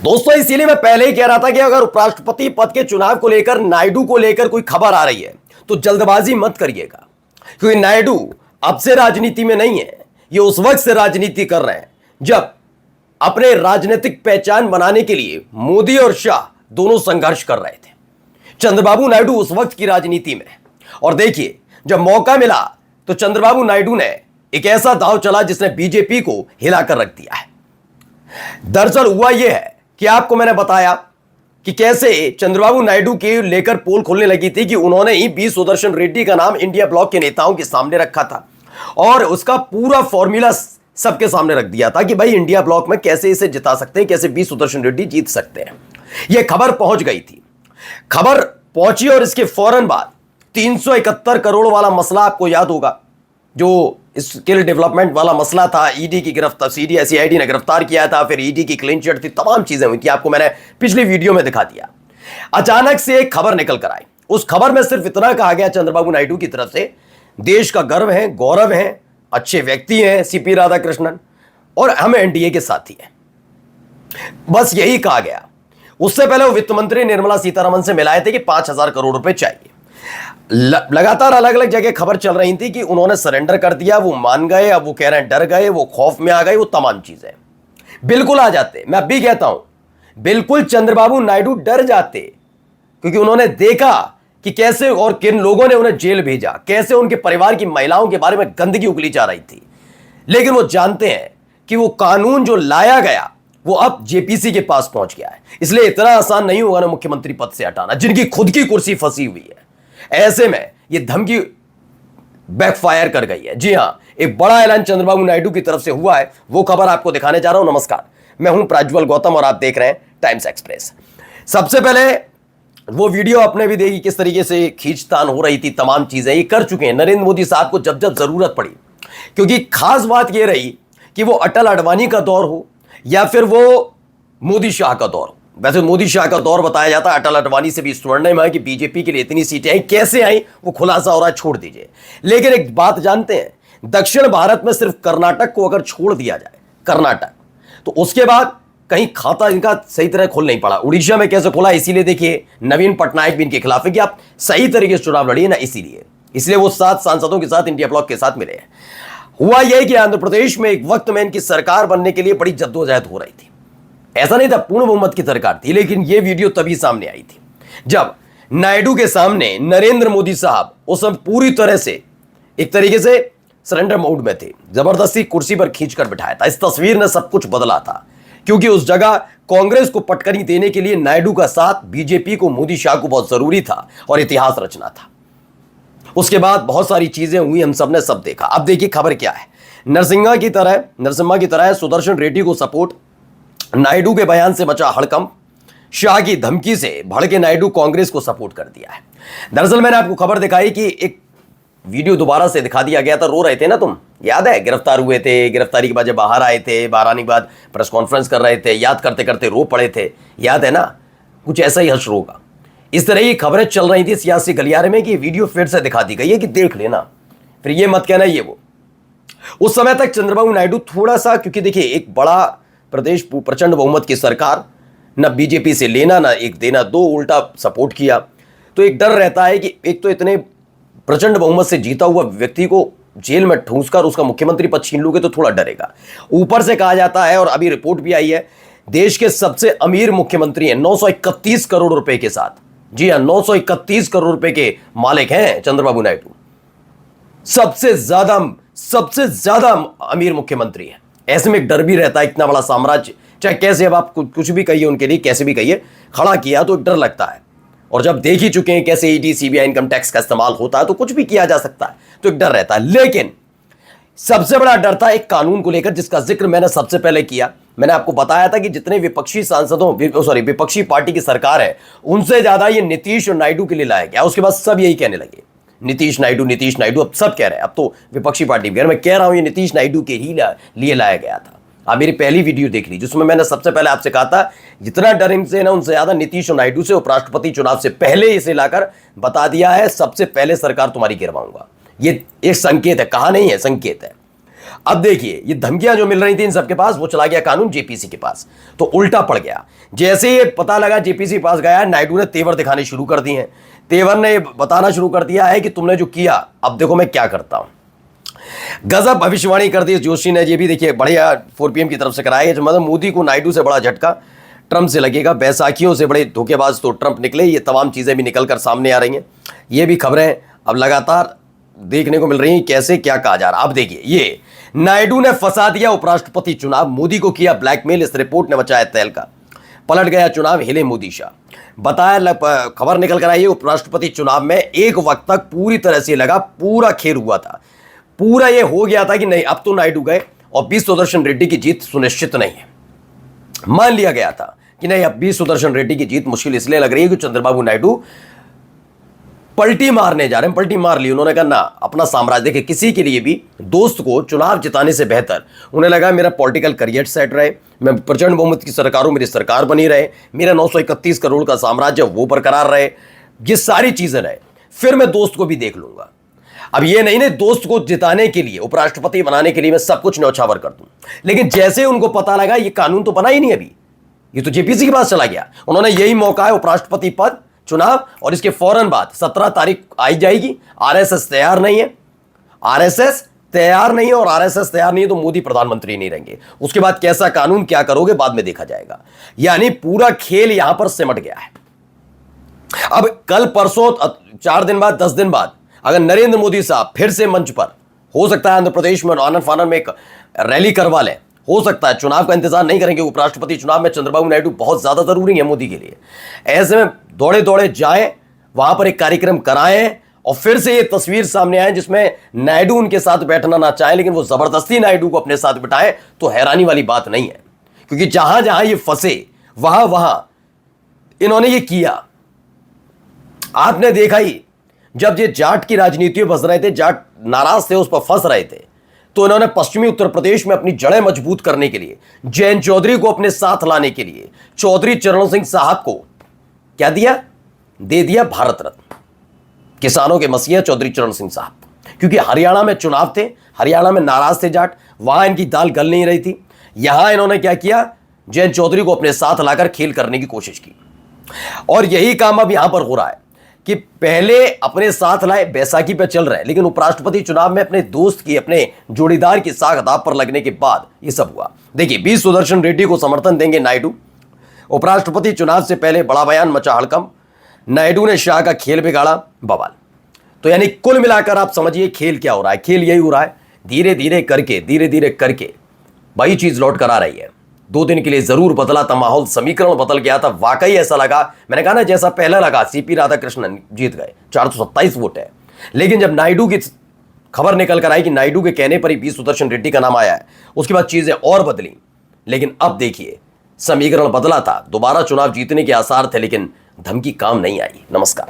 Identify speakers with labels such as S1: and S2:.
S1: दोस्तों, इसीलिए मैं पहले ही कह रहा था कि अगर उपराष्ट्रपति पद के चुनाव को लेकर नायडू को लेकर कोई खबर आ रही है तो जल्दबाजी मत करिएगा, क्योंकि नायडू अब से राजनीति में नहीं है। ये उस वक्त से राजनीति कर रहे हैं जब अपने राजनीतिक पहचान बनाने के लिए मोदी और शाह दोनों संघर्ष कर रहे थे। चंद्रबाबू नायडू उस वक्त की राजनीति में, और देखिए जब मौका मिला तो चंद्रबाबू नायडू ने एक ऐसा दांव चला जिसने बीजेपी को हिलाकर रख दिया है। दरअसल हुआ यह है कि आपको मैंने बताया कि कैसे चंद्रबाबू नायडू के लेकर पोल खोलने लगी थी कि उन्होंने ही बी सुदर्शन रेड्डी का नाम इंडिया ब्लॉक के नेताओं के सामने रखा था और उसका पूरा फॉर्मूला सबके सामने रख दिया था कि भाई इंडिया ब्लॉक में कैसे इसे जिता सकते हैं, कैसे बी सुदर्शन रेड्डी जीत सकते हैं। यह खबर पहुंच गई थी, खबर पहुंची और इसके फौरन बाद 371 करोड़ वाला मसला आपको याद होगा, जो स्किल डेवलपमेंट वाला मसला था। ईडी की गिरफ्तार, सीआईडी ने गिरफ्तार किया था, फिर ईडी की क्लीन चिट थी, तमाम चीजें हुई थी, आपको मैंने पिछली वीडियो में दिखा दिया। अचानक से एक खबर निकल कर आई। उस खबर में सिर्फ इतना कहा गया चंद्रबाबू नायडू की तरफ से, देश का गर्व है, गौरव है, अच्छे व्यक्ति हैं सीपी राधाकृष्णन और हम एनडीए के साथी हैं, बस यही कहा गया। उससे पहले वो वित्त मंत्री निर्मला सीतारमण से मिलाए थे कि 5,000 करोड़ रुपए चाहिए। लगातार अलग अलग जगह खबर चल रही थी कि उन्होंने सरेंडर कर दिया, वो मान गए, अब वो कह रहे हैं डर गए, वो खौफ में आ गए, वो तमाम चीजें बिल्कुल आ जाते। मैं अभी कहता हूं, बिल्कुल चंद्रबाबू नायडू डर जाते, क्योंकि उन्होंने देखा कि कैसे और किन लोगों ने उन्हें जेल भेजा, कैसे उनके परिवार की महिलाओं के बारे में गंदगी उगली जा रही थी। लेकिन वो जानते हैं कि वो कानून जो लाया गया वो अब जेपीसी के पास पहुंच गया है, इसलिए इतना आसान नहीं होगा ना मुख्यमंत्री पद से हटाना, जिनकी खुद की कुर्सी फंसी हुई है। ऐसे में ये धमकी बैकफायर कर गई है। जी हां, एक बड़ा ऐलान चंद्रबाबू नायडू की तरफ से हुआ है, वो खबर आपको दिखाने जा रहा हूं। नमस्कार, मैं हूं प्रज्वल गौतम और आप देख रहे हैं टाइम्स एक्सप्रेस। सबसे पहले वो वीडियो आपने भी देखी किस तरीके से खींचतान हो रही थी, तमाम चीजें ये कर चुके हैं नरेंद्र मोदी साहब को जब जब जरूरत पड़ी, क्योंकि खास बात यह रही कि वो अटल अडवाणी का दौर हो या फिर वो मोदी शाह का दौर हो। वैसे मोदी शाह का दौर बताया जाता है, अटल अडवाणी से भी स्वर्णिम है कि बीजेपी के लिए इतनी सीटें आई, कैसे आई वो खुलासा हो रहा है, छोड़ दीजिए। लेकिन एक बात जानते हैं, दक्षिण भारत में सिर्फ कर्नाटक को अगर छोड़ दिया जाए, कर्नाटक, तो उसके बाद कहीं खाता इनका सही तरह खुल नहीं पड़ा। उड़ीसा में कैसे खुला, इसीलिए देखिए नवीन पटनायक भी इनके खिलाफ है कि आप सही तरीके से चुनाव लड़िए ना, इसलिए वो 7 सांसदों के साथ इंडिया ब्लॉक के साथ मिले हैं। हुआ यह कि आंध्र प्रदेश में एक वक्त में इनकी सरकार बनने के लिए बड़ी जद्दोजहद हो रही थी। ऐसा नहीं था पूर्ण बहुमत की सरकार थी, लेकिन यह वीडियो तभी सामने आई थी जब नायडू के सामने नरेंद्र मोदी साहब उस समय पूरी तरह से एक तरीके से सरेंडर मोड में थे, जबरदस्ती कुर्सी पर खींचकर बिठाया था। इस तस्वीर ने सब कुछ बदला था, क्योंकि उस जगह कांग्रेस को पटकनी देने के लिए नायडू का साथ बीजेपी को, मोदी शाह को बहुत जरूरी था और इतिहास रचना था। उसके बाद बहुत सारी चीजें हुई, हम सबने सब देखा। अब देखिए खबर क्या है। नरसिम्हा की तरह सुदर्शन रेड्डी को सपोर्ट, नायडू के बयान से मचा हड़कंप, शाह की धमकी से भड़के नायडू कांग्रेस को सपोर्ट कर दिया है। दरअसल मैंने आपको खबर दिखाई कि एक वीडियो दोबारा से दिखा दिया गया था, रो रहे थे ना तुम, याद है? गिरफ्तार हुए थे, गिरफ्तारी के बाद जब बाहर आए थे, बाहर आने के बाद प्रेस कॉन्फ्रेंस कर रहे थे, याद करते करते रो पड़े थे, याद है ना? कुछ ऐसा ही हश्र होगा। इस तरह की खबरें चल रही थी सियासी गलियारे में कि वीडियो फिर से दिखा दी गई है कि देख लेना, फिर ये मत कहना ये वो। उस समय तक चंद्रबाबू नायडू थोड़ा सा, क्योंकि देखिए एक बड़ा प्रदेश, प्रचंड बहुमत की सरकार, ना बीजेपी से लेना ना एक देना, दो उल्टा सपोर्ट किया, तो एक डर रहता है कि एक तो इतने प्रचंड बहुमत से जीता हुआ व्यक्ति को जेल में ठूंसकर उसका मुख्यमंत्री पद छीन लोगे तो थोड़ा डरेगा। ऊपर से कहा जाता है, और अभी रिपोर्ट भी आई है, देश के सबसे अमीर मुख्यमंत्री हैं 931 करोड़ रुपए के साथ। जी हां, 931 करोड़ रुपए के मालिक हैं चंद्रबाबू नायडू, सबसे ज्यादा अमीर मुख्यमंत्री है। ऐसे में एक डर भी रहता है, इतना बड़ा साम्राज्य, चाहे कैसे अब आप कुछ भी कहिए उनके लिए, कैसे भी कहिए, खड़ा किया तो एक डर लगता है। और जब देख ही चुके हैं कैसे ईडी सीबीआई इनकम टैक्स का इस्तेमाल होता है, तो कुछ भी किया जा सकता है, तो एक डर रहता है। लेकिन सबसे बड़ा डर था एक कानून को लेकर, जिसका जिक्र मैंने सबसे पहले किया। मैंने आपको बताया था कि जितने विपक्षी पार्टी की सरकार है, उनसे ज्यादा ये नीतीश और नायडू के लिए लाया गया। उसके बाद सब यही कहने लगे, नीतीश नायडू, अब सब कह रहे हैं, अब तो विपक्षी पार्टी भी। मैं कह रहा हूं ये नीतीश नायडू के ही लिए लाया गया था। आप मेरी पहली वीडियो देख ली, जिसमें मैंने सबसे पहले आपसे कहा था जितना डर इनसे ना, उनसे ज्यादा नीतीश और नायडू से। उपराष्ट्रपति चुनाव से पहले इसे लाकर बता दिया है, सबसे पहले सरकार तुम्हारी गिरवाऊंगा। ये एक संकेत है, कहा नहीं है, संकेत है। अब देखिए ये धमकियां जो मिल रही थी इन सबके पास, वो चला गया कानून जेपीसी के पास, तो उल्टा पड़ गया। जैसे ये पता लगा जेपीसी पास गया, नायडू ने तेवर दिखाने शुरू कर दिए हैं। तेवर ने बताना शुरू कर दिया है कि तुमने जो किया, अब देखो मैं क्या करता हूं। गजब भविष्यवाणी कर दी जोशी ने। ये भी देखिए बढ़िया 4 PM की तरफ से कराया है। मतलब मोदी को नायडू से बड़ा झटका ट्रंप से लगेगा, बैसाखियों से बड़े धोखेबाज तो ट्रंप निकले। ये तमाम चीजें भी निकल कर सामने आ रही हैं। ये भी खबरें अब लगातार देखने को मिल रही हैं, कैसे क्या कहा जा रहा है। अब देखिए, ये नायडू ने फंसा दिया उपराष्ट्रपति चुनाव, मोदी को किया ब्लैकमेल, इस रिपोर्ट ने मचाया तहलका। पलट गया चुनाव, हिले मोदी शाह। बताया खबर निकल कर आई है, उपराष्ट्रपति चुनाव में एक वक्त तक पूरी तरह से लगा पूरा खेल हुआ था, पूरा ये हो गया था कि नहीं अब तो नायडू गए और बी सुदर्शन रेड्डी की जीत सुनिश्चित नहीं है। मान लिया गया था कि नहीं अब बी सुदर्शन रेड्डी की जीत मुश्किल इसलिए लग रही है कि चंद्रबाबू नायडू पलटी मारने जा रहे हैं। पलटी मार ली उन्होंने, कहा ना अपना साम्राज्य। देखिए किसी के लिए भी दोस्त को चुनाव जिताने से बेहतर उन्हें लगा मेरा पॉलिटिकल करियर सेट रहे, मैं प्रचंड बहुमत की सरकार हूं, मेरी सरकार बनी रहे, मेरा 931 करोड़ का साम्राज्य वो बरकरार रहे, ये सारी चीजें रहे, फिर मैं दोस्त को भी देख लूंगा। अब ये नहीं दोस्त को जिताने के लिए, उपराष्ट्रपति बनाने के लिए मैं सब कुछ न्यौछावर कर दूं। लेकिन जैसे उनको पता लगा ये कानून तो बना ही नहीं अभी, ये तो जेपीसी के पास चला गया, उन्होंने यही मौका है उपराष्ट्रपति पद चुनाव और इसके फौरन बाद 17 तारीख आई जाएगी। आरएसएस तैयार नहीं है, आरएसएस तैयार नहीं है, और आरएसएस तैयार नहीं है तो मोदी प्रधानमंत्री नहीं रहेंगे। उसके बाद कैसा कानून क्या करोगे बाद में देखा जाएगा। यानी पूरा खेल यहां पर सिमट गया है। अब कल परसों 4 दिन बाद 10 दिन बाद अगर नरेंद्र मोदी साहब फिर से मंच पर, हो सकता है आंध्र प्रदेश में आनंद फानन में एक रैली करवा लें, हो सकता है चुनाव का इंतजार नहीं करेंगे। उपराष्ट्रपति चुनाव में चंद्रबाबू नायडू बहुत ज्यादा जरूरी है मोदी के लिए। ऐसे में दौड़े दौड़े जाएं, वहां पर एक कार्यक्रम कराएं और फिर से ये तस्वीर सामने आए जिसमें नायडू उनके साथ बैठना ना चाहे लेकिन वो जबरदस्ती नायडू को अपने साथ बिठाएं, तो हैरानी वाली बात नहीं है। क्योंकि जहां जहां ये फंसे वहां वहां इन्होंने ये किया। आपने देखा ही जब ये जाट की राजनीति में फंस रहे थे, जाट नाराज थे, उस पर फंस रहे थे, तो इन्होंने पश्चिमी उत्तर प्रदेश में अपनी जड़ें मजबूत करने के लिए, जयंत चौधरी को अपने साथ लाने के लिए चौधरी चरण सिंह साहब को क्या दिया? दे दिया भारत रत्न, किसानों के मसीहा चौधरी चरण सिंह साहब। क्योंकि हरियाणा में चुनाव थे, हरियाणा में नाराज थे जाट, वहां इनकी दाल गल नहीं रही थी। यहां इन्होंने क्या किया? जयंत चौधरी को अपने साथ लाकर खेल करने की कोशिश की, और यही काम अब यहां पर हो रहा है कि पहले अपने साथ लाए, बैसाखी पे चल रहा है, लेकिन उपराष्ट्रपति चुनाव में अपने दोस्त की, अपने जोड़ीदार की साख दाव पर लगने के बाद यह सब हुआ। देखिए बी सुदर्शन रेड्डी को समर्थन देंगे नायडू। उपराष्ट्रपति चुनाव से पहले बड़ा बयान, मचा हड़कंप, नायडू ने शाह का खेल बिगाड़ा, बवाल। तो यानी कुल मिलाकर आप समझिए खेल क्या हो रहा है। खेल यही हो रहा है, धीरे धीरे करके वही चीज लौट कर आ रही है। 2 दिन के लिए जरूर बदला था माहौल, समीकरण बदल गया था। वाकई ऐसा लगा, मैंने कहा ना जैसा पहले लगा, सीपी राधाकृष्णन जीत गए, 427 वोट है। लेकिन जब नायडू की खबर निकल कर आई कि नायडू के कहने पर ही बी सुदर्शन रेड्डी का नाम आया है, उसके बाद चीजें और बदली। लेकिन अब देखिए समीकरण बदला था, दोबारा चुनाव जीतने के आसार थे, लेकिन धमकी काम नहीं आई। नमस्कार।